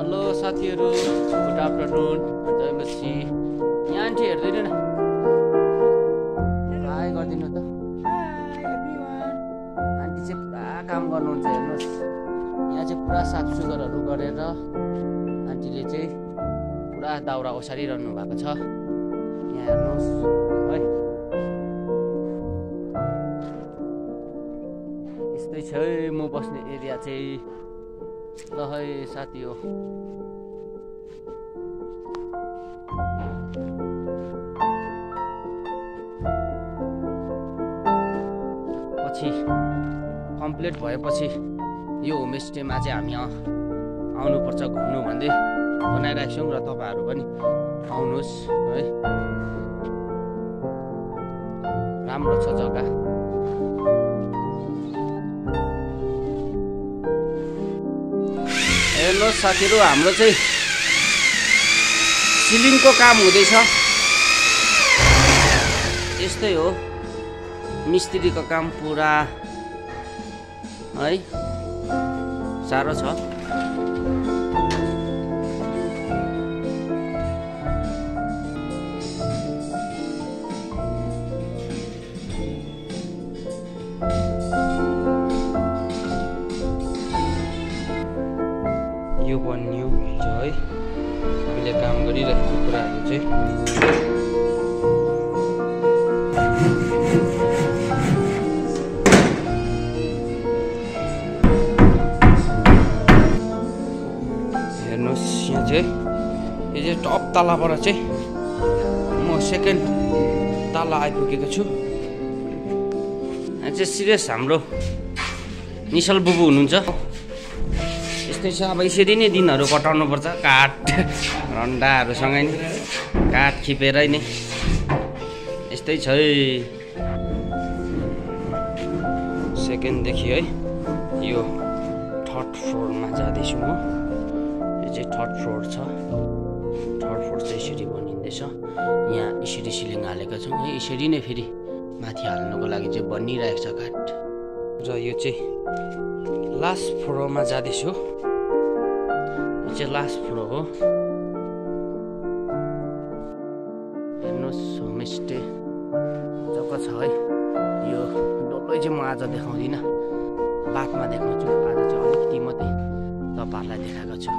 Hello साथीहरू, good afternoon. जयमसी यहाँ aunty हेर्दैन न, हाई गरिदिनु त। आन्टी चाहिँ पुरा काम गर्नुहुन्छ, हेर्नुहोस् यहाँ चाहिँ पुरा साफसुग्घरहरू गरेर आन्टीले चाहिँ पुरा दाउरा ओसारिरहनु भएको छ। यहाँ हेर्नुहोस् है, यस्तै छ है म बस्ने एरिया चाहिँ। ल है साथी हो, पछि कम्प्लिट भएपछि यो होमस्टेमा चाहिँ हामी आउनुपर्छ घुम्नु भन्दै बनाइरहेको छौँ र तपाईँहरू पनि आउनुहोस् है। राम्रो छ जग्गा। हेर्नुहोस् साथीहरू, हाम्रो चाहिँ सिलिङको काम हुँदैछ। यस्तै हो, मिस्त्रीको काम पुरा है, साह्रो छ। यो बन्यो छ है, हामीले काम गरिरहेको कुराहरू चाहिँ। हेर्नुहोस् यहाँ चाहिँ यो चाहिँ टप तलाबाट चाहिँ म सेकेन्ड तला आइपुगेको छु। यहाँ चाहिँ सिरियस हाम्रो निशल बुबु हुनुहुन्छ। यस्तै छ, अब यसरी नै दिनहरू कटाउनु पर्छ, काठ रन्डाहरूसँगै नै काठ खिपेरै नै। यस्तै छ है, सेकेन्डदेखि है यो थर्ड फ्लोरमा जाँदैछु म। यो चाहिँ थर्ड फ्लोर छ। थर्ड फ्लोर चाहिँ यसरी बनिँदैछ। यहाँ यसरी सिलिङ हालेका छौँ है, यसरी नै फेरि माथि हाल्नुको लागि चाहिँ बनिरहेको छ काठ। र यो चाहिँ लास्ट फ्लोरमा जाँदैछु। यो चाहिँ लास्ट फ्लोर हो। हेर्नुहोस् होमस्टे जग्गा छ है। यो डल्लै चाहिँ म आज देखाउँदिनँ, बादमा देखाउँछु। आज चाहिँ अलिकति मात्रै तपाईँहरूलाई देखाएको छु।